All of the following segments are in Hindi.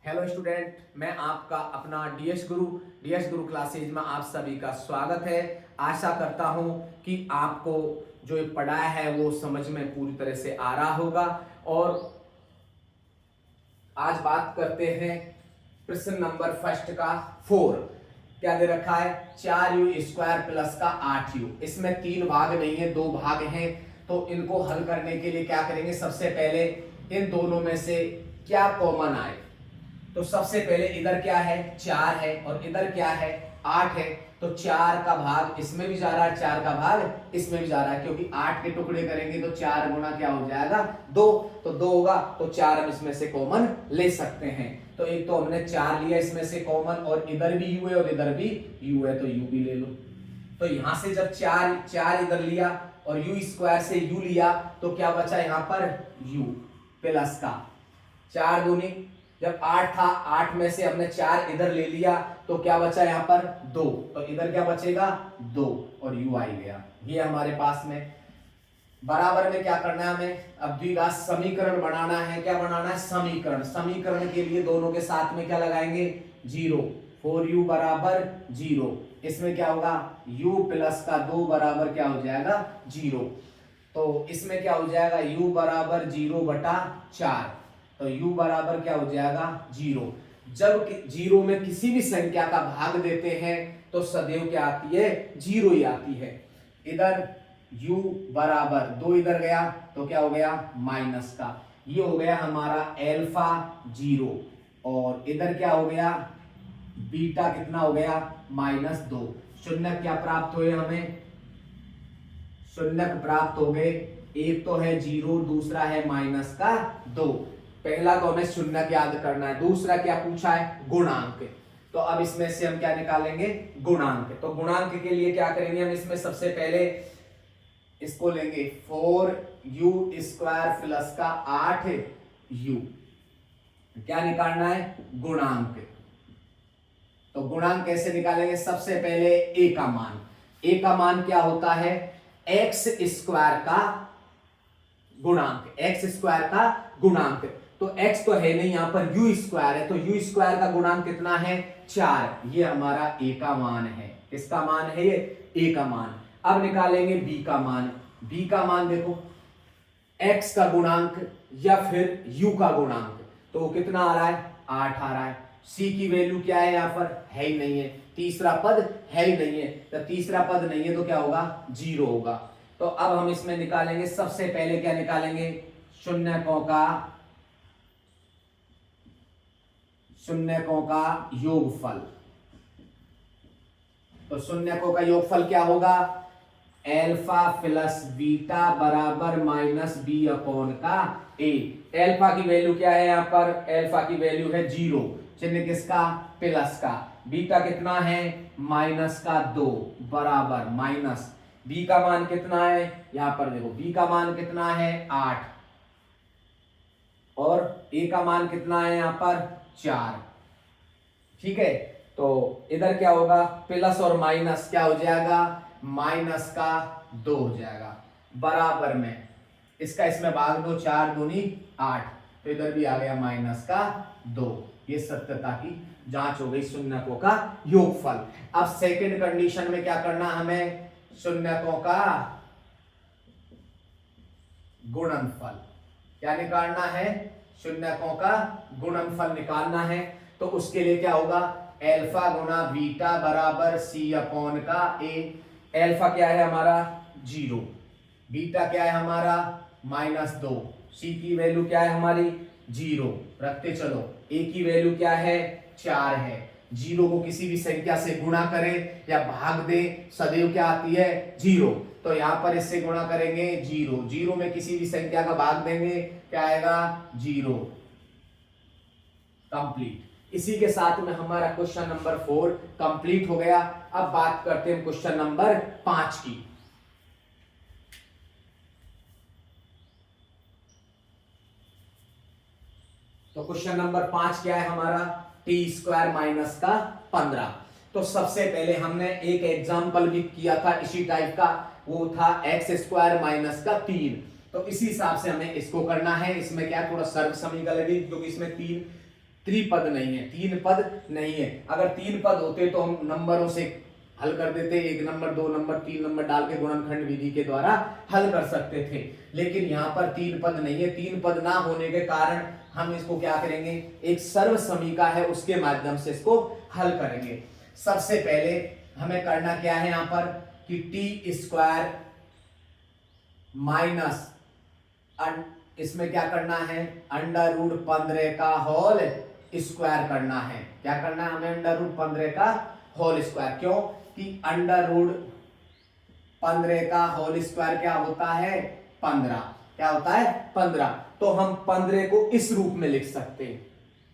हेलो स्टूडेंट, मैं आपका अपना डीएस गुरु क्लासेज में आप सभी का स्वागत है। आशा करता हूं कि आपको जो ये पढ़ाया है वो समझ में पूरी तरह से आ रहा होगा। और आज बात करते हैं प्रश्न नंबर फर्स्ट का 4। क्या दे रखा है? 4u² प्लस का 8u। इसमें 3 भाग नहीं है, 2 भाग हैं। तो इनको हल करने के लिए क्या करेंगे? सबसे पहले इन दोनों में से क्या कॉमन आए। तो सबसे पहले इधर क्या है? 4 है और इधर क्या है? 8 है। तो 4 का भाग इसमें भी जा रहा है, 4 का भाग इसमें भी जा रहा है, क्योंकि 8 के टुकड़े करेंगे तो 4 गुना क्या हो जाएगा? 2। तो 2 होगा तो 4 हम इसमें से कॉमन ले सकते हैं। तो एक तो हमने 4 लिया इसमें से कॉमन, और इधर भी u है और इधर भी u है, तो u भी ले लो। तो यहां से जब 4 इधर लिया और u² से u लिया तो क्या बचा यहाँ पर? u प्लस का 4 दूनी, जब 8 था 8 में से हमने 4 इधर ले लिया तो क्या बचा यहाँ पर? 2। तो इधर क्या बचेगा? 2 और u आई गया। ये हमारे पास में बराबर में क्या करना है हमें? अब द्विघात समीकरण बनाना है। क्या बनाना है? समीकरण। समीकरण के लिए दोनों के साथ में क्या लगाएंगे? 0। 4u बराबर 0। इसमें क्या होगा? u प्लस का 2 बराबर क्या हो जाएगा? 0। तो इसमें क्या हो जाएगा? u बराबर 0/4। तो u बराबर क्या हो जाएगा? 0। जब 0 में किसी भी संख्या का भाग देते हैं तो सदैव क्या आती है? 0 ही आती है। इधर u बराबर 2 इधर गया तो क्या हो गया? माइनस का। ये हो गया हमारा अल्फा 0, और इधर क्या हो गया? बीटा कितना हो गया? -2। शून्य क्या प्राप्त हुए हमें? शून्य प्राप्त हो गए। एक तो है 0, दूसरा है -2। पहला तो हमें शून्य याद करना है, दूसरा क्या पूछा है? गुणांक। तो अब इसमें से हम क्या निकालेंगे? गुणांक। तो गुणांक के लिए क्या करेंगे हम? इसमें सबसे पहले इसको लेंगे 4u² प्लस का 8u। क्या निकालना है? गुणांक। तो गुणांक कैसे निकालेंगे? सबसे पहले a का मान। a का मान क्या होता है? x² का गुणांक। x² का गुणांक। तो x तो है नहीं, यहां पर u² है, तो u² का गुणांक कितना है? 4। ये हमारा a का मान है। किसका मान है ये? a का मान। अब निकालेंगे b का मान। b का मान देखो, x का गुणांक या फिर u का गुणांक, तो कितना आ रहा है? 8 आ रहा है। c की वैल्यू क्या है? यहां पर है ही नहीं है, तीसरा पद है ही नहीं है। तो तीसरा पद नहीं है तो क्या होगा? 0 होगा। तो अब हम इसमें निकालेंगे, सबसे पहले क्या निकालेंगे? शून्यकों का योगफल। तो शून्यकों का योगफल क्या होगा? अल्फा प्लस बीटा बराबर -b/a। अल्फा की वैल्यू क्या है? यहां पर अल्फा की वैल्यू है 0, चिन्ह किसका? प्लस का। बीटा कितना है? -2 बराबर माइनस। बी का मान कितना है? यहां पर देखो, बी का मान कितना है? 8, और ए का मान कितना है यहां पर? 4। ठीक है, तो इधर क्या होगा? प्लस और माइनस क्या हो जाएगा? -2 हो जाएगा। बराबर में इसका इसमें भाग दो, 4 दूनी 8, तो इधर भी आ गया -2। ये सत्यता की जांच हो गई शून्यकों का योगफल। अब सेकंड कंडीशन में क्या करना हमें? शून्यकों का गुणनफल। क्या निकालना है? शून्यकों का गुणनफल निकालना है। तो उसके लिए क्या होगा? अल्फा गुना बीटा बराबर c/a। अल्फा क्या है हमारा? 0। बीटा क्या है हमारा? -2। c की वैल्यू क्या है हमारी? 0 रखते चलो। a की वैल्यू क्या है? 4 है। 0 को किसी भी संख्या से गुणा करें या भाग दें, सदैव क्या आती है? 0। तो यहां पर इससे गुणा करेंगे 0, 0 में किसी भी संख्या का भाग देंगे, क्या आएगा? 0। कंप्लीट। इसी के साथ में हमारा क्वेश्चन नंबर 4 कंप्लीट हो गया। अब बात करते हैं क्वेश्चन नंबर 5 की। तो क्वेश्चन नंबर 5 क्या है हमारा? t² - 15। तो सबसे पहले हमने एक एग्जाम्पल भी किया था इसी टाइप का, वो था x² - 3। तो इसी हिसाब से हमें इसको करना है। इसमें क्या थोड़ा सर्व समीकरण लगेगी, क्योंकि इसमें 3 त्रिपद नहीं है, तीन पद नहीं है। अगर तीन पद होते तो हम नंबरों से हल कर देते, 1 नंबर 2 नंबर 3 नंबर डाल के गुणनखंड विधि के द्वारा हल कर सकते थे। लेकिन यहाँ पर तीन पद नहीं है, तीन पद ना होने के कारण हम इसको क्या करेंगे, एक सर्व समीका है उसके माध्यम से इसको हल करेंगे। सबसे पहले हमें करना क्या है यहाँ पर कि टी स्क्वायर माइनस इसमें क्या करना है, अंडर रूट 15 का होल स्क्वायर करना है। क्या करना है हमें, अंडर रूट 15 का होल स्क्वायर। क्यों कि अंडर रूट 15 का होल स्क्वायर क्या होता है, 15। क्या होता है, 15। तो हम 15 को इस रूप में लिख सकते हैं,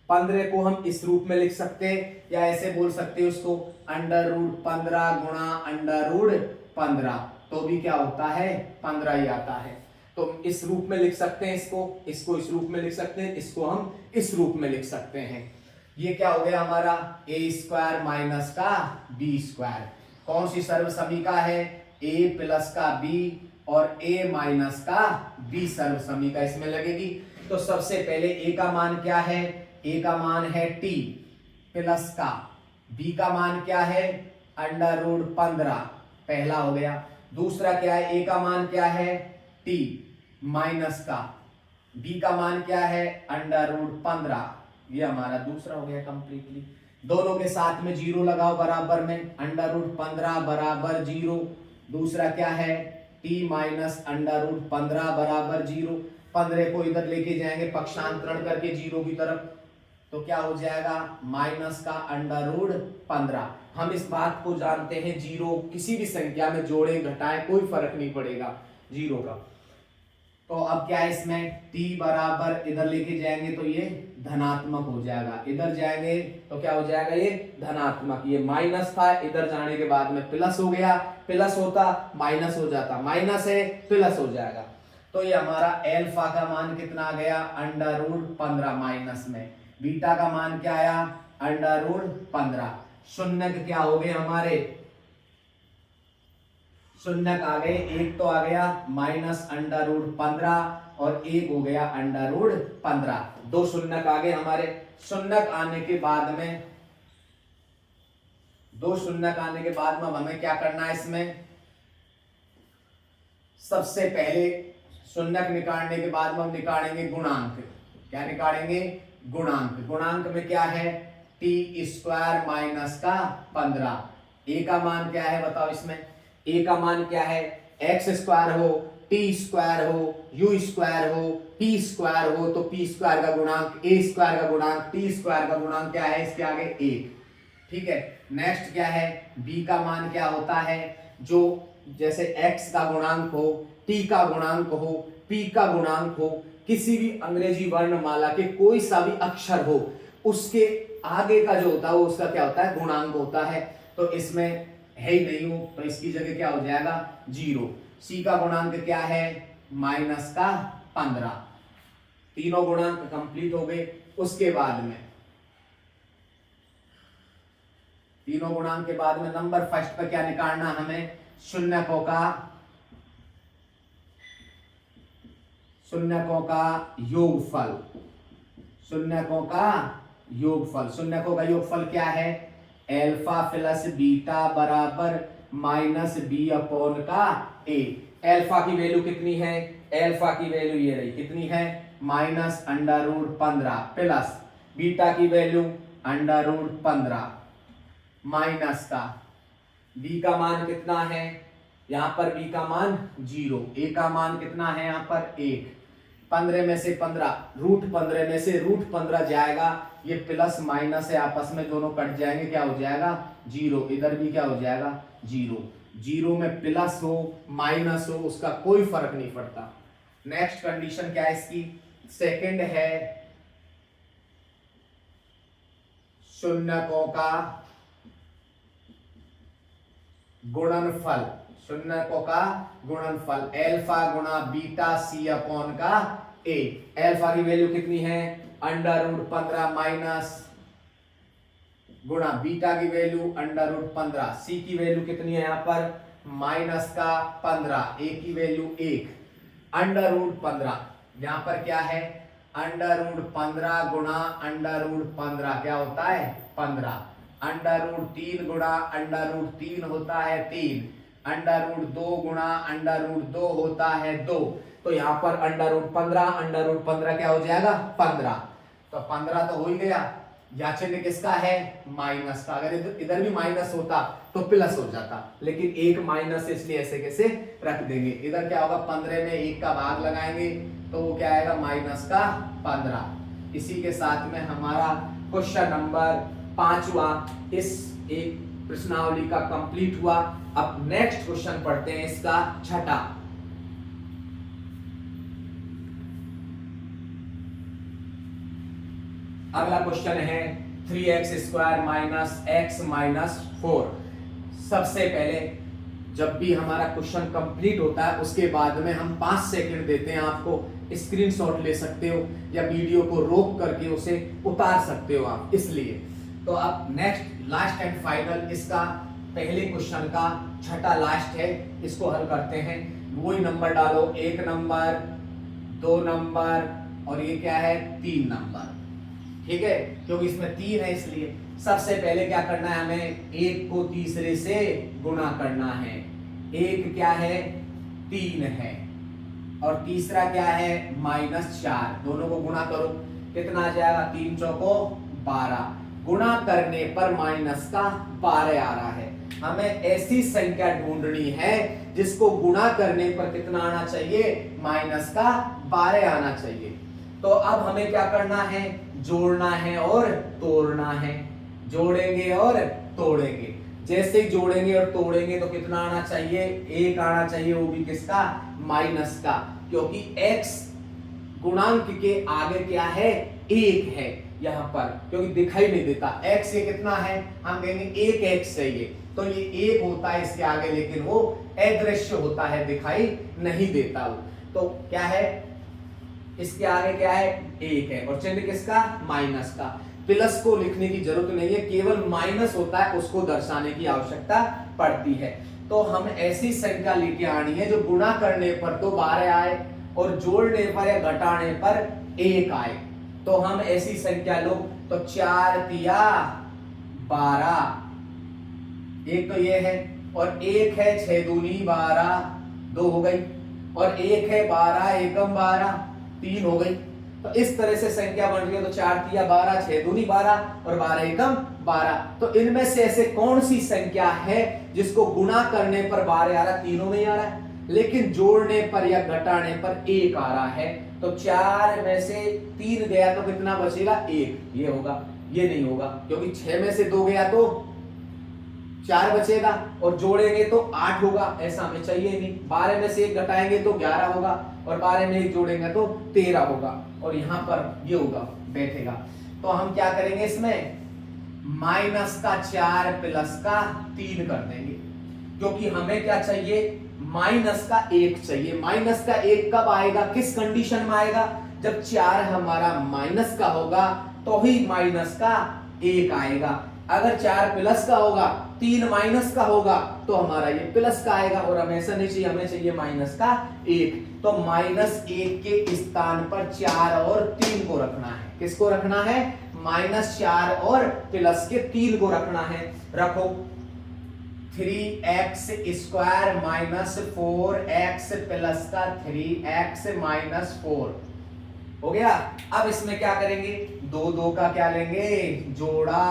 15 को हम इस रूप में लिख सकते हैं, या ऐसे बोल सकते हैं उसको अंडर रूट 15 गुणा अंडर रूट 15, तो भी क्या होता है, 15 ही आता है। तो इस रूप में लिख सकते हैं इसको इस रूप में लिख सकते हैं, इसको हम इस रूप में लिख सकते हैं। ये क्या हो गया हमारा, ए स्क्वायर माइनस का बी स्क्वायर। कौन सी सर्व समीका है, ए प्लस का बी और ए माइनस का बी सर्व समीका इसमें लगेगी। तो सबसे पहले ए का मान क्या है, ए का मान है टी प्लस का, बी का मान क्या है अंडर रूट 15, पहला हो गया। दूसरा क्या है, ए का मान क्या है टी माइनस का, बी का मान क्या है अंडर रूट 15, ये हमारा दूसरा हो गया कंप्लीटली। दोनों के साथ में जीरो लगाओ बराबर में, अंडर रूट 15 बराबर 0। दूसरा क्या है, टी माइनस अंडर रूट 15 बराबर 0। 15 को इधर लेके जाएंगे पक्षांतरण करके 0 की तरफ, तो क्या हो जाएगा माइनस का अंडर रूट 15। हम इस बात को जानते हैं, जीरो किसी भी संख्या में जोड़े घटाएं कोई फर्क नहीं पड़ेगा जीरो का। तो अब क्या है इसमें, t बराबर इधर लेके जाएंगे तो ये धनात्मक हो जाएगा, इधर जाएंगे तो क्या हो जाएगा ये धनात्मक। ये माइनस था, इधर जाने के बाद में प्लस हो गया, प्लस होता माइनस हो जाता, माइनस है प्लस हो जाएगा। तो ये हमारा एल्फा का मान कितना आ गया अंडर रूट 15 माइनस में, बीटा का मान क्या आया अंडर रूट 15। शून्य क्या हो गए हमारे, शून्य आ गए, एक तो आ गया माइनस अंडर रूट 15 और एक हो गया अंडर रूट 15, दो शून्य आ गए हमारे। शून्य आने के बाद में, दो शून्य आने के बाद में हमें क्या करना है इसमें, सबसे पहले शून्य निकालने के बाद में हम निकालेंगे गुणांक। क्या निकालेंगे, गुणांक। गुणांक में क्या है, टी स्क्वायर माइनस का 15। ए का मान क्या है बताओ इसमें, ए का मान क्या है, एक्स स्क्वायर हो, टी स्क्वायर हो, यू स्क्वायर हो, पी स्क्वायर हो, तो पी स्क्वायर का गुणांक, ए स्क्वायर का गुणांक, टी स्क्वायर का गुणांक क्या है, इसके आगे 1। ठीक है, नेक्स्ट क्या है, बी का मान क्या होता है, जो जैसे एक्स का गुणांक हो, टी का गुणांक हो, पी का गुणांक हो, किसी भी अंग्रेजी वर्णमाला के कोई सा भी अक्षर हो, उसके आगे का जो होता है वो उसका क्या होता है, गुणांक होता है। तो इसमें है ही नहीं हो तो इसकी जगह क्या हो जाएगा 0। सी का गुणांक क्या है माइनस का 15। तीनों गुणांक कंप्लीट हो गए। उसके बाद में तीनों गुणांक के बाद में नंबर फर्स्ट पर क्या निकालना हमें, शून्यकों का योगफल। शून्यकों का योगफल, शून्यकों का योगफल क्या है, एल्फा प्लस बीटा बराबर माइनस बी अपॉन का ए। एल्फा की वैल्यू कितनी है, एल्फा की वैल्यू ये रही, कितनी है minus under root 15 plus beta की वैल्यू अंडर रूट 15 माइनस का बी का मान कितना है, यहां पर बी का मान 0, ए का मान कितना है यहां पर 1। 15 में से 15 रूट 15 में से रूट 15 जाएगा, ये प्लस माइनस है आपस में दोनों कट जाएंगे, क्या हो जाएगा 0। इधर भी क्या हो जाएगा 0। 0 में प्लस हो माइनस हो उसका कोई फर्क नहीं पड़ता। नेक्स्ट कंडीशन क्या है इसकी, सेकंड है शून्यकों का गुणनफल। शून्यकों का गुणनफल एल्फा गुणा बीटा सी अपॉन का ए। एल्फा की वैल्यू कितनी है अंडर रूट 15 माइनस गुणा बीटा की वैल्यू अंडर रूट 15, सी की वैल्यू कितनी है यहां पर माइनस का 15, ए की वैल्यू 1 अंडर रूट 15। यहां पर क्या है √15 गुणा √15 क्या होता है 15, √3 गुणा √3 होता है 3, √2 गुणा √2 होता है 2। तो यहाँ पर √15 क्या हो जाएगा 15। तो 15 तो हो ही गया। या चिन्ह किसका है माइनस का। अगर इधर भी माइनस होता तो प्लस हो जाता, लेकिन एक माइनस इसलिए ऐसे कैसे रख देंगे। इधर क्या होगा 15 में 1 का भाग लगाएंगे तो वो क्या आएगा माइनस का 15। इसी के साथ में हमारा क्वेश्चन नंबर 5वां इस एक प्रश्नावली का कंप्लीट हुआ। अब नेक्स्ट क्वेश्चन पढ़ते हैं इसका छठा। अगला क्वेश्चन है 3x² - x - 4। सबसे पहले जब भी हमारा क्वेश्चन कंप्लीट होता है उसके बाद में हम 5 सेकंड देते हैं आपको, स्क्रीनशॉट ले सकते हो या वीडियो को रोक करके उसे उतार सकते हो आप, इसलिए। तो अब नेक्स्ट लास्ट एंड फाइनल इसका पहले क्वेश्चन का छठा लास्ट है, इसको हल करते हैं। वही नंबर डालो, 1 नंबर 2 नंबर और ये क्या है 3 नंबर, ठीक है, क्योंकि इसमें 3 है इसलिए। सबसे पहले क्या करना है हमें 1 को तीसरे से गुणा करना है। 1 क्या है 3 है और तीसरा क्या है -4, दोनों को गुणा करो कितना आ जाएगा 3 चौको 12। गुणा करने पर माइनस का 12 आ रहा है। हमें ऐसी संख्या ढूंढनी है जिसको गुणा करने पर कितना आना चाहिए माइनस का 12 आना चाहिए। तो अब हमें क्या करना है जोड़ना है और तोड़ना है। जोड़ेंगे और तोड़ेंगे, जैसे ही जोड़ेंगे और तोड़ेंगे तो कितना आना चाहिए 1 आना चाहिए, वो भी किसका माइनस का, क्योंकि x गुणांक के आगे क्या है 1 है यहाँ पर, क्योंकि दिखाई नहीं देता x ये कितना है हम कहेंगे 1x है ये, तो ये 1 होता है इसके आगे, लेकिन वो अदृश्य होता है दिखाई नहीं देता वो। तो क्या है इसके आगे क्या है 1 है और चिन्ह किसका माइनस का। प्लस को लिखने की जरूरत नहीं है, केवल माइनस होता है उसको दर्शाने की आवश्यकता पड़ती है। तो हम ऐसी संख्या लेके आनी है जो गुणा करने पर तो 12 आए और जोड़ने पर या घटाने पर 1 आए। तो हम ऐसी संख्या लो तो 4 तिया 12, एक तो ये है और 1 है 6 दूनी 12 2 हो गई, और 1 है 12 एकम 12 3 हो गई। तो इस तरह से संख्या बन रही है। तो 4 तिया 12 6 दूनी 12 और 12 एकम 12। तो इनमें से ऐसे कौन सी संख्या है जिसको गुणा करने पर 12 आ रहा है, तीनों में ही आ रहा है, लेकिन जोड़ने पर या घटाने पर 1 आ रहा है। तो 4 में से 3 गया तो कितना बचेगा 1, ये होगा, ये नहीं होगा, क्योंकि 6 में से 2 गया तो 4 बचेगा और जोड़ेंगे तो 8 होगा, ऐसा हमें चाहिए नहीं। 12 में से 1 घटाएंगे तो 11 होगा और 12 में 1 जोड़ेंगे तो 13 होगा, और यहाँ पर ये होगा बैठेगा। तो हम क्या करेंगे इसमें माइनस का 4 प्लस का 3 कर देंगे, क्योंकि हमें क्या चाहिए माइनस का 1 चाहिए। माइनस का 1 कब आएगा, किस कंडीशन में आएगा, जब 4 हमारा माइनस का होगा तो ही माइनस का 1 आएगा। अगर 4 प्लस का होगा 3 माइनस का होगा तो हमारा ये प्लस का आएगा, और हमें ऐसा नहीं चाहिए, हमें चाहिए माइनस का 1। तो -1 के स्थान पर 4 और 3 को रखना है। किसको रखना है -4 और प्लस के 3 को रखना है। रखो 3x² - 4x प्लस का 3x - 4 हो गया। अब इसमें क्या करेंगे 2 का क्या लेंगे जोड़ा,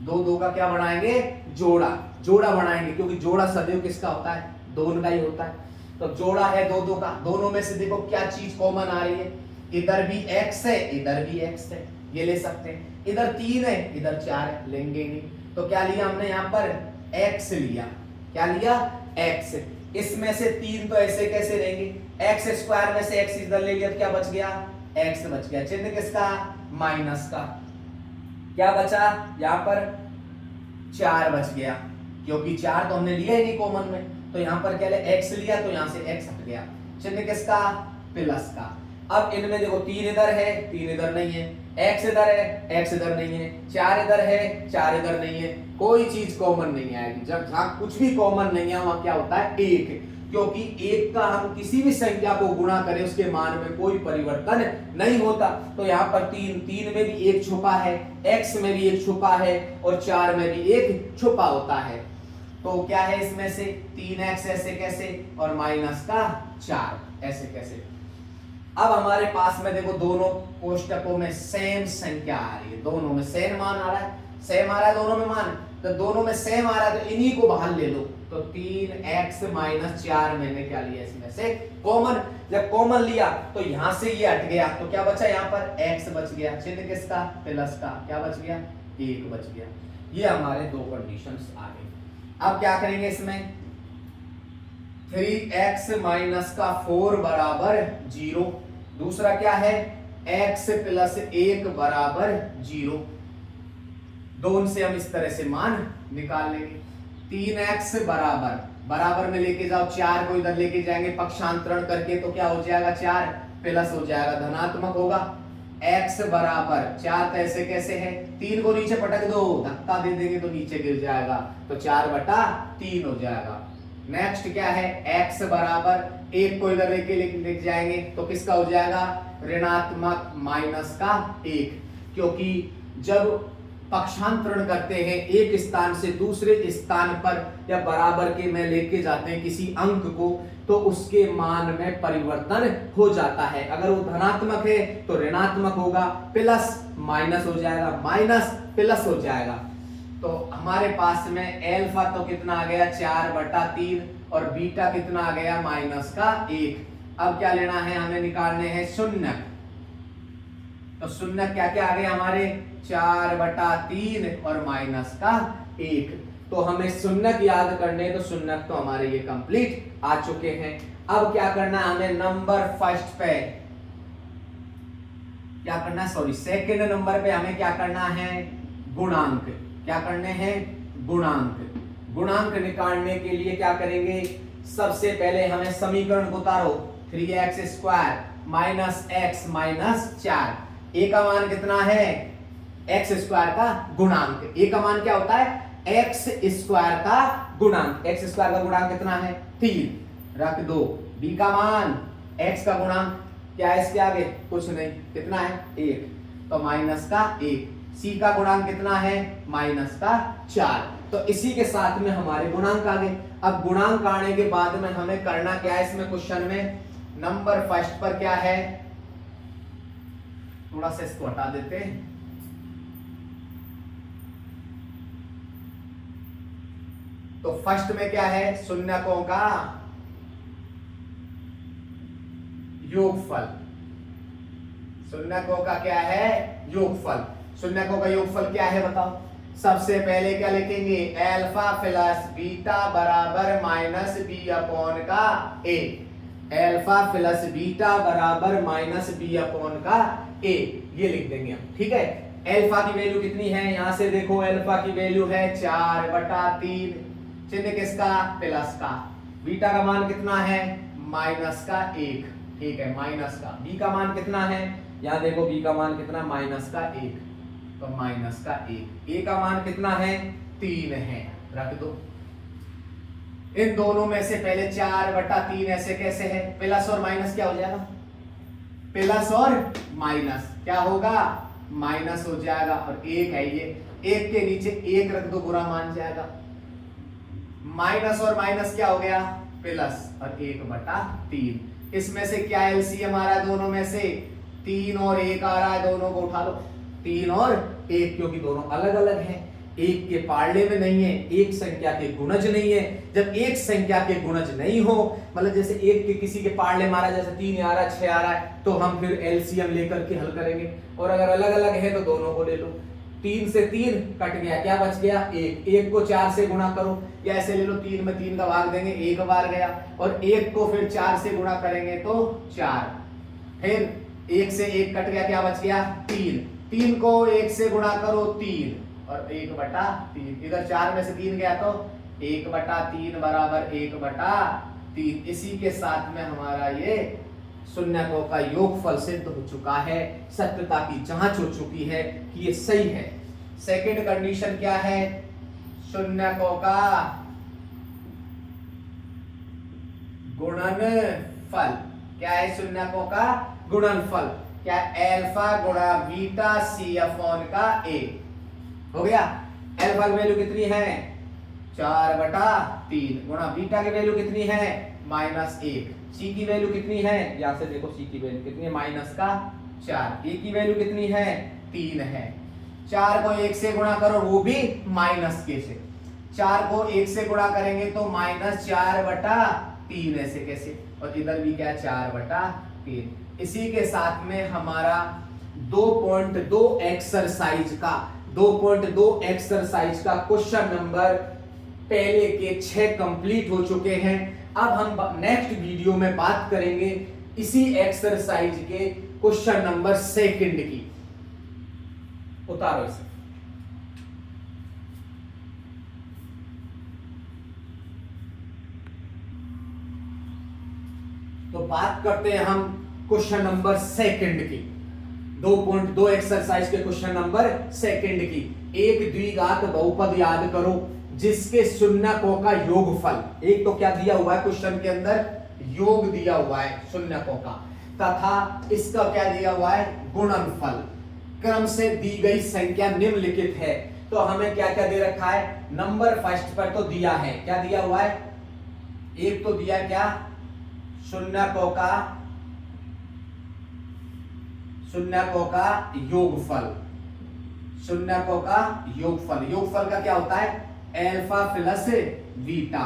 2 का क्या बनाएंगे जोड़ा बनाएंगे, क्योंकि जोड़ा सदैव किसका होता है दोनों का ही होता है। तो जोड़ा है 2 का, दोनों में से देखो क्या चीज कॉमन आ रही है, इधर भी x है इधर भी x है, ये ले सकते हैं। इधर 3 है इधर 4 है, लेंगे नहीं। तो क्या लिया हमने यहाँ पर x लिया, क्या लिया x। इसमें से 3 तो ऐसे कैसे लेंगे, x² में से x इधर ले लिया तो क्या बच गया x बच गया। चिन्ह किसका माइनस का, क्या बचा यहाँ पर 4 बच गया, क्योंकि 4 तो हमने लिया ही नहीं कॉमन में। तो यहाँ पर क्या लिया x लिया तो यहाँ से x हट गया। चिन्ह किसका प्लस का। अब इनमें देखो 3 इधर है 3 इधर नहीं है, x इधर है x इधर नहीं है, 4 इधर है 4 इधर नहीं है, कोई चीज कॉमन नहीं आएगी। जब जहां कुछ भी कॉमन नहीं है वहां क्या होता है 1, क्योंकि एक का हम किसी भी संख्या को गुणा करें उसके मान में कोई परिवर्तन नहीं होता। तो यहाँ पर 3 में भी एक छुपा है, x में भी एक छुपा है और 4 में भी एक छुपा होता है। तो क्या है इसमें से 3x ऐसे कैसे और माइनस का 4 ऐसे कैसे। अब हमारे पास में देखो दोनों कोष्टकों में सेम संख्या आ रही है, दोनों में सेम मान आ रहा है, सेम आ रहा है दोनों में मान, तो दोनों में सेम आ रहा है तो इन्हीं को बाहर ले लो। तो 3x माइनस 4 मैंने क्या लिया इसमें से कॉमन। जब कॉमन लिया तो यहां से ये हट गया तो क्या बचा यहाँ पर x बच गया, चिन्ह किसका प्लस का, क्या बच गया 1 बच गया। ये हमारे दो कंडीशंस आ गई। अब क्या करेंगे इसमें 3x माइनस का 4 बराबर 0, दूसरा क्या है x प्लस 1 बराबर 0। दोनों से हम इस तरह से मान निकाल लेंगे। 3x बराबर बराबर में लेके जाओ, 4 को इधर लेके जाएंगे पक्षांतरण करके तो क्या हो जाएगा 4 प्लस हो जाएगा धनात्मक होगा। x बराबर 4 कैसे कैसे है, 3 को नीचे पटक दो, धक्का दे देंगे तो नीचे गिर जाएगा तो 4/3 हो जाएगा। नेक्स्ट क्या है x बराबर 1 को इधर लेके जाएंगे तो किसका हो जाएगा ऋणात्मक माइनस का 1, क्योंकि जब पक्षांतरण करते हैं एक स्थान से दूसरे स्थान पर या बराबर के में लेके जाते हैं किसी अंक को तो उसके मान में परिवर्तन हो जाता है। अगर वो धनात्मक है तो ऋणात्मक होगा, प्लस माइनस हो जाएगा, माइनस प्लस हो जाएगा। तो हमारे पास में एल्फा तो कितना आ गया 4/3 और बीटा कितना आ गया माइनस का 1। अब क्या लेना है हमें, निकालने हैं शून्य। तो शून्य क्या क्या आ गए हमारे 4/3 और माइनस का 1। तो हमें शून्य याद करने तो शून्य तो हमारे ये कंप्लीट आ चुके हैं। अब क्या करना है हमें नंबर फर्स्ट पे क्या करना है, सॉरी सेकंड नंबर पे हमें क्या करना है गुणांक। क्या करने हैं गुणांक। गुणांक निकालने के लिए क्या करेंगे, सबसे पहले हमें समीकरण उतारो 3x² minus x minus 4। a का मान कितना है x² का गुणांक। a का मान क्या होता है x² का गुणांक। x² का गुणांक कितना है 3 रख दो। b का मान x का गुणांक क्या है इसके आगे कुछ नहीं, कितना है 1 तो माइनस का 1। c का गुणांक कितना है माइनस का 4। तो इसी के साथ में हमारे गुणांक आ गए। अब गुणांक आने के बाद में हमें करना क्या है इसमें क्वेश्चन में नंबर फर्स्ट पर क्या है, थोड़ा सा इसको हटा देते हैं। तो फर्स्ट में क्या है शून्यकों का योगफल। शून्यकों का क्या है योगफल। शून्यकों का योगफल क्या है बताओ। सबसे पहले क्या लिखेंगे एल्फा प्लस बीटा बराबर माइनस बी अपॉन का ए। एल्फा प्लस बीटा बराबर माइनस बी अपॉन का ए, ये लिख देंगे हम, ठीक है। एल्फा की वैल्यू कितनी है यहां से देखो, एल्फा की वैल्यू है 4/3, चिन्ह किसका प्लस का। बीटा का मान कितना है माइनस का 1, ठीक है माइनस का। बी का मान कितना है यहां देखो, बी का मान कितना माइनस का 1 तो माइनस का 1। ए का मान कितना है 3 है, रख दो। इन दोनों में से पहले 4/3 ऐसे कैसे है, प्लस और माइनस क्या हो जाएगा, प्लस और माइनस क्या होगा माइनस हो जाएगा। और 1 है ये, 1 के नीचे 1 रख दो बुरा मान जाएगा। माइनस और माइनस क्या हो गया प्लस और 1/3। इसमें से क्या एलसीएम आ रहा है दोनों में से 3 और 1 आ रहा है, दोनों को उठा लो 3 और 1, क्योंकि दोनों अलग अलग हैं, एक के पार्ले में नहीं है, एक संख्या के गुणज नहीं है। जब एक संख्या के गुणज नहीं हो, मतलब जैसे एक के किसी के पार्ले मारा जैसे 3 आ रहा है 6 आ रहा है तो हम फिर एलसीएम लेकर के हल करेंगे। और अगर अलग अलग है तो दोनों को ले लो। 3 से 3 कट गया, क्या बच गया 1। 1 को 4 से गुणा करो या ऐसे ले लो, 3 में 3 का भाग देंगे 1 बार गया, और 1 को फिर 4 से गुणा करेंगे तो 4। फिर 1 से 1 कट गया, क्या बच गया 3। 3 को 1 से गुणा करो 3 और 1/3। इधर 4 में से 3 गया तो 1/3 बराबर 1/3। इसी के साथ में हमारा ये शून्यकों का योगफल सिद्ध हो चुका है, सत्यता की जांच हो चुकी है कि ये सही है। सेकंड कंडीशन क्या है, शून्यकों का गुणनफल। क्या है शून्यकों का गुणनफल? क्या? अल्फा गुणा बीटा सी अपॉन का ए। हो गया। अल्फा की वैल्यू कितनी है 4/3 गुणा बीटा की वैल्यू कितनी है -1। सी की वैल्यू कितनी है, यहां से देखो सी की वैल्यू कितनी है -4। ए की वैल्यू कितनी है 3 है। 4 को 1 से गुणा करो वो भी -के से। 4 को 1 से गुणा करेंगे तो -4/3 ऐसे कैसे, और इधर भी क्या 4/3। इसी के साथ में हमारा 2.2 एक्सरसाइज का क्वेश्चन नंबर पहले के 6 कंप्लीट हो चुके हैं। अब हम नेक्स्ट वीडियो में बात करेंगे इसी एक्सरसाइज के क्वेश्चन नंबर 2 की। उतारो इसे। तो बात करते हैं हम क्वेश्चन नंबर 2 की, 2.2 एक्सरसाइज के क्वेश्चन नंबर 2 की। एक द्विघात बहुपद याद करो जिसके शून्यकों का योगफल, एक तो क्या दिया हुआ है क्वेश्चन के अंदर योग दिया हुआ है शून्यकों का, तथा इसका क्या दिया हुआ है गुणनफल। क्रम से दी गई संख्या निम्नलिखित है। तो हमें क्या क्या दे रखा है, नंबर फर्स्ट पर तो दिया है, क्या दिया हुआ है, एक तो दिया क्या शून्यकों का योगफल। शून्यकों का योगफल का क्या होता है अल्फा प्लस बीटा,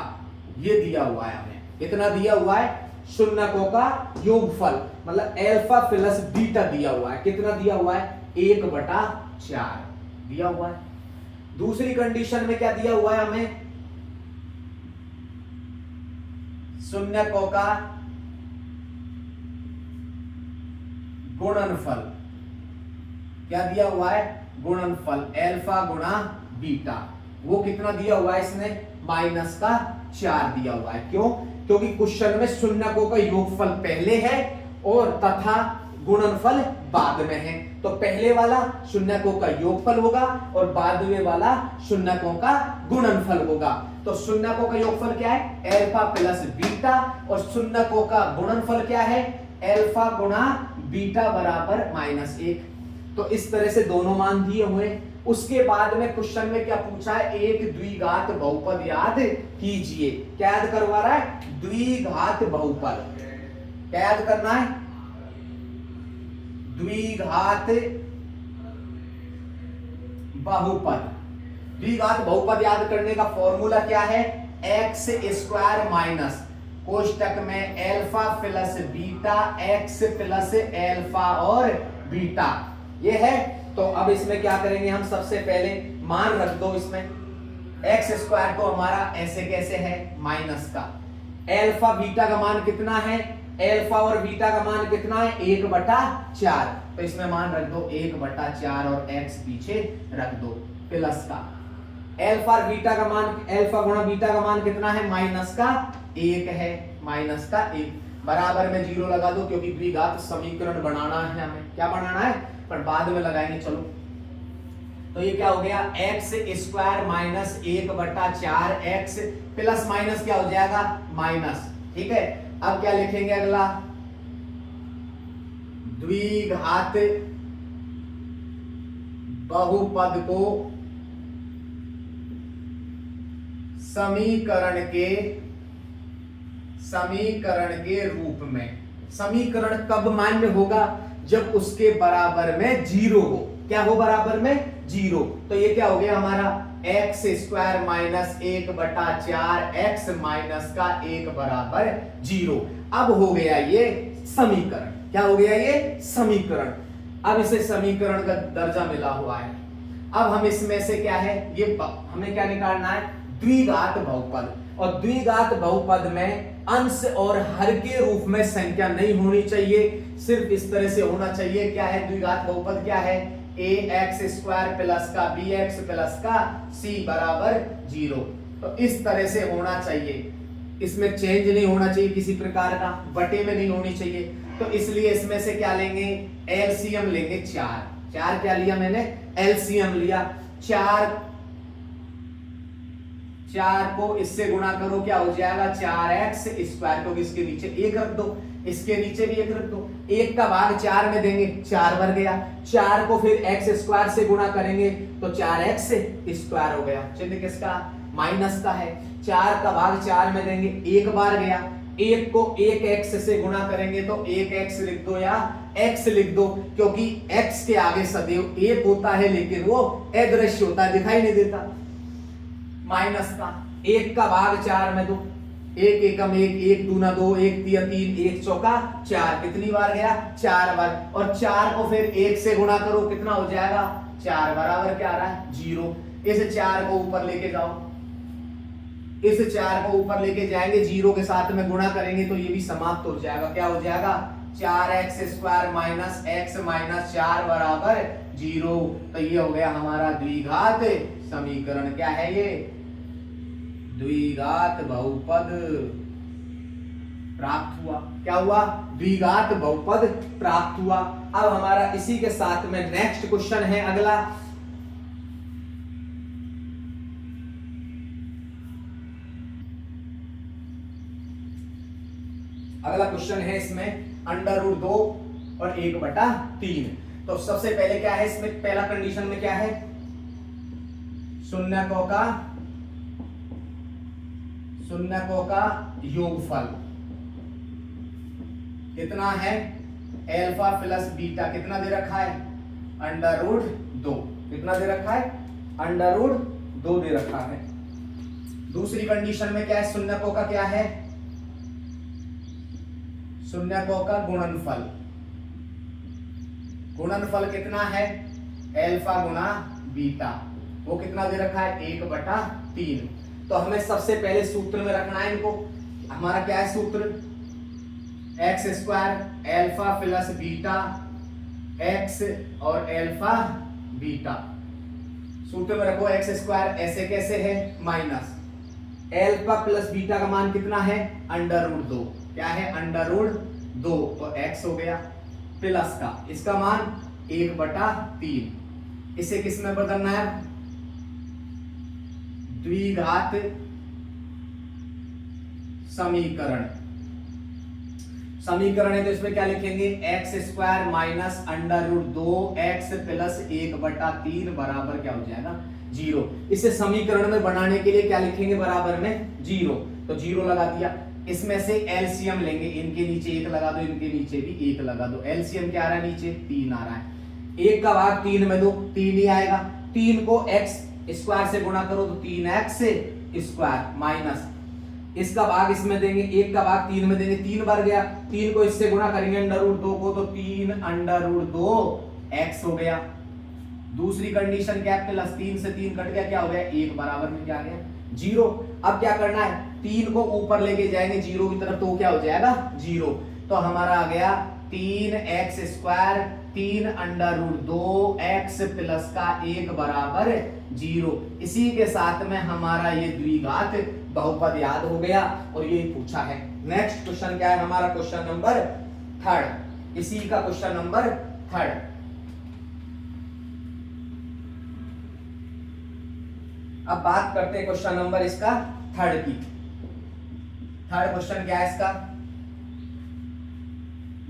ये दिया हुआ है हमें। कितना दिया हुआ है शून्यकों का योगफल, मतलब अल्फा प्लस बीटा दिया हुआ है। कितना दिया हुआ है 1/4 दिया हुआ है। दूसरी कंडीशन में क्या दिया हुआ है हमें, शून्यकों का गुणनफल। क्या दिया हुआ है गुणनफल अल्फा गुणा बीटा, वो कितना दिया हुआ है इसने -4 दिया हुआ है। क्यों? क्योंकि क्वेश्चन में शून्यकों का योगफल पहले है और तथा गुणनफल बाद में है। तो पहले वाला शून्यकों का योगफल होगा और बाद में वाला शून्यकों का गुणनफल होगा। तो शून्यकों का योगफल क्या है अल्फा प्लस बीटा, और शून्यकों का गुणनफल क्या है अल्फा गुणा बीटा बराबर -1। तो इस तरह से दोनों मान दिए हुए। उसके बाद में क्वेश्चन में क्या पूछा है, एक द्विघात बहुपद याद कीजिए। क्या याद करवा रहा है द्विघात बहुपद। क्या याद करना है द्विघात बहुपद। द्विघात बहुपद याद करने का फॉर्मूला क्या है x² माइनस कोष्टक में alpha plus beta x plus alpha और बीटा, ये है। तो अब इसमें क्या करेंगे हम, सबसे पहले मान रख दो इसमें। x² तो हमारा ऐसे कैसे है माइनस का, अल्फा बीटा का मान कितना है, अल्फा और बीटा का मान कितना है 1/4। तो इसमें मान रख दो 1/4 और x पीछे रख दो प्लस का। अल्फा और बीटा का मान, अल्फा गुणा बीटा का मान कितना है -1 है, -1 बराबर में 0 लगा दो, क्योंकि द्विघात समीकरण बनाना है हमें। क्या बनाना है पर बाद में लगाएंगे। चलो तो ये क्या हो गया x² minus 1/4 x plus minus क्या हो जाएगा माइनस। ठीक है, अब क्या लिखेंगे अगला, द्विघात बहुपद को समीकरण के रूप में। समीकरण कब मान्य होगा, जब उसके बराबर में 0 हो। क्या हो बराबर में 0। तो ये क्या हो गया हमारा x² माइनस 1/4 x माइनस का 1 बराबर 0। अब हो गया ये समीकरण। क्या हो गया ये समीकरण। अब इसे समीकरण का दर्जा मिला हुआ है। अब हम इसमें से क्या है, ये हमें क्या निकालना है द्विघात बहुपद। और द्विघात बहुपद में अंश और हर के रूप में संख्या नहीं होनी चाहिए, सिर्फ इस तरह से होना चाहिए। क्या है द्विघात बहुपद, क्या है ax² प्लस का bx प्लस का c बराबर 0। तो इस तरह से होना चाहिए, इसमें चेंज नहीं होना चाहिए किसी प्रकार का, बटे में नहीं होनी चाहिए। तो इसलिए इसमें से क्या लेंगे एलसीएम लेंगे 4 क्या लिया मैंने एलसीएम लिया। 4 को इससे गुणा करो, क्या हो जाएगा 4x स्क्वायर, क्योंकि इसके नीचे 1 रख दो, इसके नीचे भी 1 रख दो, 1 का भाग 4 में देंगे 4 भर गया, 4 को फिर x स्क्वायर से गुणा करेंगे तो 4x स्क्वायर हो गया, चिन्ह किसका माइनस का है, 4 का भाग 4 में देंगे 1 बार गया, 1 को 1x से गुणा करेंगे तो 1x लिख दो या x लिख दो, क्योंकि x के आगे सदैव 1 होता है लेकिन वो अदृश्य होता है, दिखाई नहीं देता, माइनस का 1 का भाग 4 में दो, 1 एकम 1, 1 दूना 2, 1 तिया 3, 1 चौका 4, कितनी बार गया 4 बार, और 4 को फिर 1 से गुणा करो, कितना हो जाएगा 4 बराबर क्या आ रहा है 0, इस 4 को ऊपर लेके जाओ, इस 4 को ऊपर लेके जाएंगे, 0 के साथ में गुणा करेंगे तो ये भी समाप्त हो जाएगा, क्या हो जाएगा 4x square minus x minus 4 बराबर 0, तो ये हो गया हमारा द्विघात समीकरण, क्या है ये द्विघात बहुपद प्राप्त हुआ, क्या हुआ द्विघात बहुपद प्राप्त हुआ। अब हमारा इसी के साथ में नेक्स्ट क्वेश्चन है अगला, अगला क्वेश्चन है इसमें √2 और 1/3, तो सबसे पहले क्या है इसमें, पहला कंडीशन में क्या है शून्यकों का योगफल कितना है अल्फा प्लस बीटा, कितना दे रखा है √2, कितना दे रखा है √2 दे रखा है। दूसरी कंडीशन में क्या है, शून्यकों का क्या है, शून्यकों का गुणनफल, गुणनफल कितना है अल्फा गुणा बीटा, वो कितना दे रखा है 1/3, तो हमें सबसे पहले सूत्र में रखना है इनको, हमारा क्या है सूत्र x square alpha plus beta x और अल्फा बीटा, सूत्र में रखो x स्क्वायर, ऐसे कैसे है माइनस अल्फा प्लस बीटा का मान कितना है √2, क्या है √2, तो x हो गया प्लस का इसका मान 1/3, इसे किस में बदलना है द्विघात समीकरण, समीकरण है तो इसमें क्या लिखेंगे x square minus √2x plus 1/3 बराबर क्या हो जाएगा 0, इसे समीकरण में बनाने के लिए क्या लिखेंगे बराबर में 0, तो 0 लगा दिया, इसमें से एलसीएम लेंगे, इनके नीचे 1 लगा दो, इनके नीचे भी 1 लगा दो, एलसीएम क्या आ रहा है नीचे 3 आ रहा है, 1 का भाग 3 में दो 3 ही आएगा, 3 को x स्क्वायर से गुणा करो तो 3x स्क्वायर माइनस इसका भाग इसमें देंगे, 1 का भाग 3 में देंगे 3 बार गया, 3 को इससे गुणा करेंगे √2 को तो 3 √2x हो गया। दूसरी कंडीशन क्या है प्लस 3 से 3 कट गया, क्या हो गया 1 बराबर में क्या आ गया 0। अब क्या करना है 3 को ऊपर लेके जाएंगे 0 की तरफ तो क्या हो जाएगा 0, तो हमारा आ गया 3x स्क्वायर 3 √2x प्लस का 1 बराबर 0। इसी के साथ में हमारा ये द्विघात बहुपद याद हो गया और ये पूछा है। नेक्स्ट क्वेश्चन क्या है हमारा क्वेश्चन नंबर 3, इसी का क्वेश्चन नंबर 3। अब बात करते हैं क्वेश्चन नंबर इसका 3 की। 3rd क्वेश्चन क्या है इसका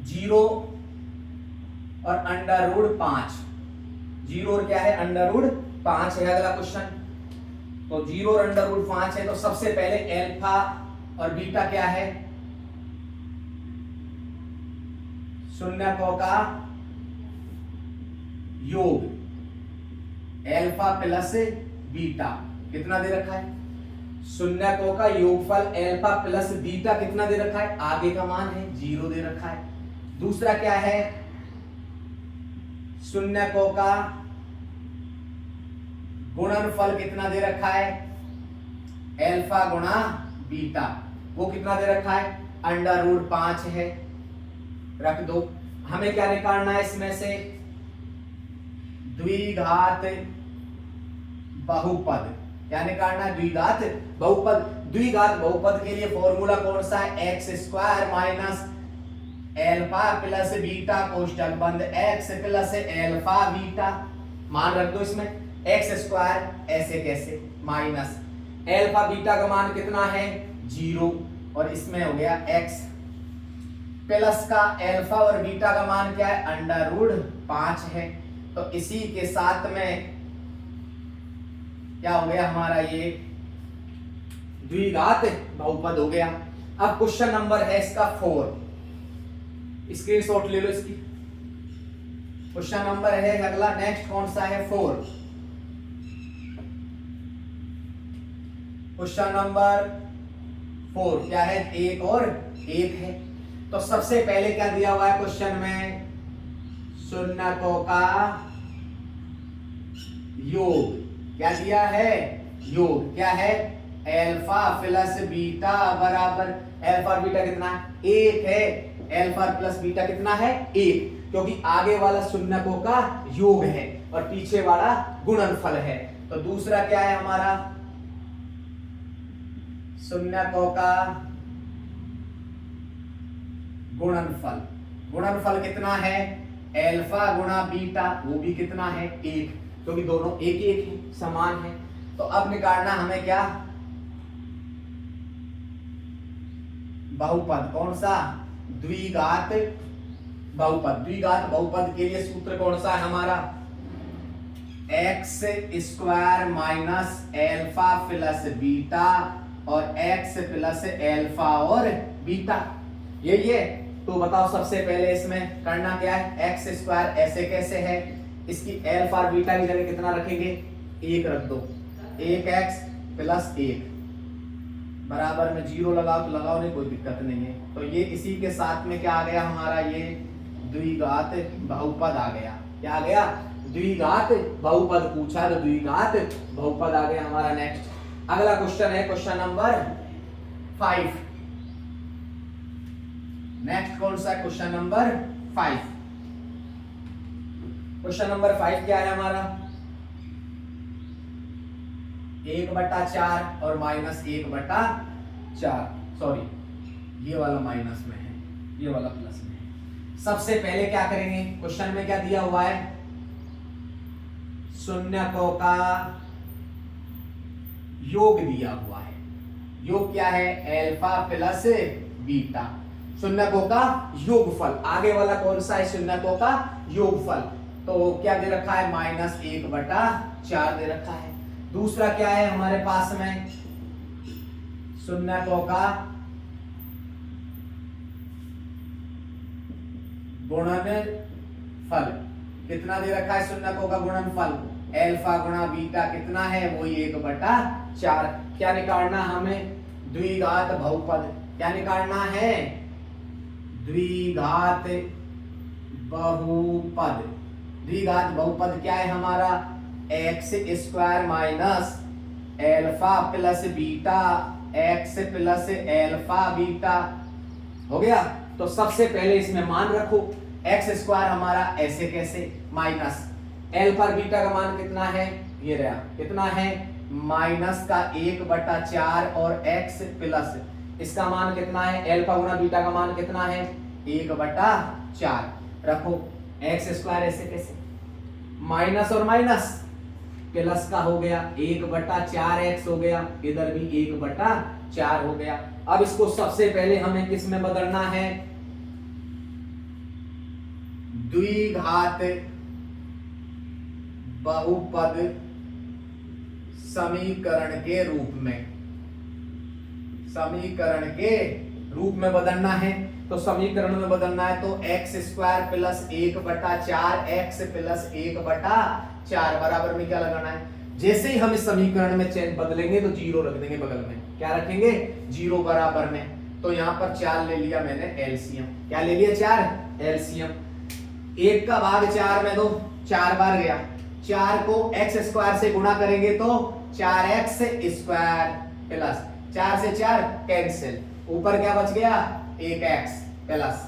0 और √5, 0 और क्या है √5 है अगला क्वेश्चन। तो 0 और √5 है तो सबसे पहले अल्फा और बीटा क्या है शून्यकों का योग, अल्फा प्लस बीटा कितना दे रखा है शून्यकों का योगफल अल्फा प्लस बीटा कितना दे रखा है, आगे का मान है 0 दे रखा है। दूसरा क्या है शून्यकों का गुणनफल कितना दे रखा है अल्फा गुणा बीटा, वो कितना दे रखा है √5 है, रख दो। हमें क्या निकालना है इसमें से द्विघात बहुपद, क्या निकालना है द्विघात बहुपद। द्विघात बहुपद के लिए फॉर्मूला कौन सा है x square minus alpha plus beta कोष्टक बंद x प्लस अल्फा बीटा, मान रख दो इसमें x स्क्वायर ऐसे कैसे माइनस अल्फा बीटा का मान कितना है 0 और इसमें हो गया x प्लस का अल्फा और बीटा का मान क्या है √5 है। तो इसी के साथ में क्या हो गया हमारा ये द्विघात बहुपद हो गया। अब क्वेश्चन नंबर है इसका 4, स्क्रीनशॉट ले लो इसकी। क्वेश्चन नंबर है अगला नेक्स्ट कौन सा है 4। क्वेश्चन नंबर 4 क्या है 1 और 1 है। तो सबसे पहले क्या दिया हुआ है क्वेश्चन में शून्यकों का योग। क्या दिया है योग, क्या है अल्फा प्लस बीटा बराबर अल्फा और बीटा कितना है 1 है। अल्फा प्लस बीटा कितना है 1, क्योंकि आगे वाला शून्यकों का योग है और पीछे वाला गुणनफल है। तो दूसरा क्या है हमारा शून्यकों का गुणनफल। गुणनफल कितना है अल्फा गुणा बीटा, वो भी कितना है 1, क्योंकि दोनों एक एक है समान है। तो अब निकालना हमें क्या बहुपद, कौन सा द्विघात बहुपद। द्विघात बहुपद के लिए सूत्र कौन सा है हमारा x² minus alpha plus beta और x प्लस अल्फा और बीटा, यही है। तो बताओ सबसे पहले इसमें करना क्या है x² ऐसे कैसे है, इसकी अल्फा और बीटा की जगह कितना रखेंगे 1 रख दो, 1x प्लस 1 बराबर में 0 लगाओ तो लगाओ, नहीं कोई दिक्कत नहीं है। तो ये इसी के साथ में क्या आ गया हमारा ये द्विघात बहुपद आ गया। क्या आ गया द्विघात बहुपद पूछा तो द्विघात बहुपद आ गया हमारा। नेक्स्ट अगला क्वेश्चन है क्वेश्चन नंबर 5। नेक्स्ट कौन सा क्वेश्चन नंबर 5। क्वेश्चन नंबर 5 क्या है हमारा 1/4 और -1/4, सॉरी ये वाला माइनस में है, ये वाला प्लस में है। सबसे पहले क्या करेंगे क्वेश्चन में क्या दिया हुआ है शून्यकों का योग दिया हुआ है। योग क्या है अल्फा प्लस बीटा, शून्यकों का योगफल। आगे वाला कौन सा है शून्यकों का योगफल, तो क्या दे रखा है -1/4 दे रखा है। दूसरा क्या है हमारे पास में शून्यकों का गुणनफल, कितना दे रखा है शून्यकों का गुणनफल अल्फा गुणा बीटा कितना है वही 1/4। क्या निकालना हमें द्विघात बहुपद, क्या निकालना है द्विघात बहुपद। द्विघात बहुपद क्या है हमारा x² minus alpha plus beta x plus alpha beta हो गया। तो सबसे पहले इसमें मान रखो x² हमारा ऐसे कैसे माइनस अल्फा बीटा का मान कितना है ये रहा, कितना है माइनस का 1/4 और x प्लस इसका मान कितना है अल्फा गुना बीटा का मान कितना है 1/4 रखो। x² ऐसे कैसे माइनस और माइनस प्लस का हो गया 1/4x हो गया, इधर भी 1/4 हो गया। अब इसको सबसे पहले हमें किस में बदलना है द्विघात बहुपद समीकरण के रूप में, समीकरण के रूप में बदलना है। तो समीकरण में बदलना है तो x² प्लस 1/4 x प्लस 1/4 बराबर में क्या लगाना है, जैसे ही हम इस समीकरण में चेंज बदलेंगे तो 0 रख देंगे बगल में, क्या रखेंगे 0 बराबर में। तो यहां पर 4 ले लिया मैंने एलसीएम, क्या ले लिया 4 एलसीएम। 1 का भाग 4 में दो 4 बार गया, 4 को x² से गुणा करेंगे तो 4x² प्लस 4 से 4 कैंसिल, ऊपर क्या बच गया 1x प्लस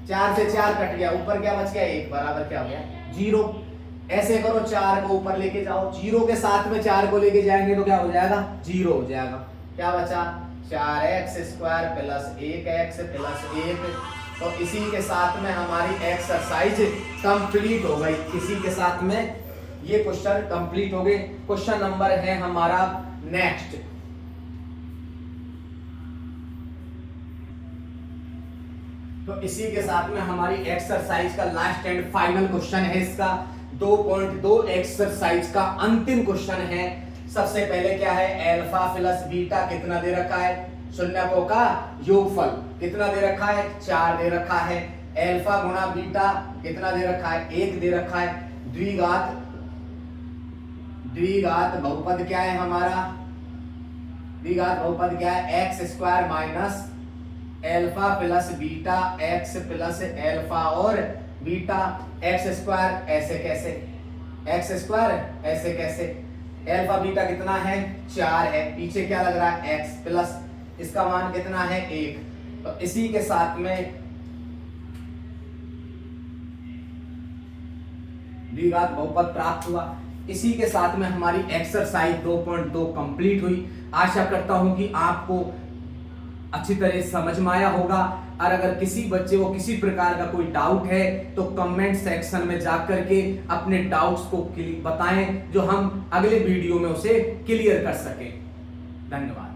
4 से 4 कट गया, ऊपर क्या बच गया 1 बराबर क्या हो गया 0। ऐसे करो 4 को ऊपर लेके जाओ, 0 के साथ में 4 को लेके जाएंगे तो क्या हो जाएगा 0 हो जाएगा। क्या बचा 4x² प्लस 1x प्लस 1। तो इसी के साथ में हमारी एक्सरसाइज कंप्लीट हो गई, इसी के साथ में ये क्वेश्चन कंप्लीट हो गए। क्वेश्चन नंबर है हमारा नेक्स्ट, तो इसी के साथ में हमारी एक्सरसाइज का लास्ट एंड फाइनल क्वेश्चन है इसका 2.2 एक्सरसाइज का अंतिम क्वेश्चन है। सबसे पहले क्या है, अल्फा प्लस बीटा कितना दे रखा है, शून्यकों का योगफल कितना दे रखा है, 4 दे रखा है। अल्फा गुणा बीटा कितना दे रखा है, 1 दे रखा है। द्विघात बहुपद क्या है हमारा, द्विघात बहुपद क्या है, x square minus alpha plus beta, x plus alpha और बीटा। एक्स स्क्वायर ऐसे कैसे, एक्स स्क्वायर ऐसे कैसे, अल्फा बीटा कितना है, 4 है, पीछे क्या लग रहा है, एक्स प्लस इसका मान कितना है, 1। तो इसी के साथ में द्विघात बहुपद प्राप्त हुआ। इसी के साथ में हमारी एक्सरसाइज 2.2 कंप्लीट हुई। आशा करता हूं कि आपको अच्छी तरह समझ में आया होगा। और अगर किसी बच्चे को किसी प्रकार का कोई डाउट है तो कमेंट सेक्शन में जाकर के अपने डाउट्स को बताएं, जो हम अगले वीडियो में उसे क्लियर कर सकें। धन्यवाद।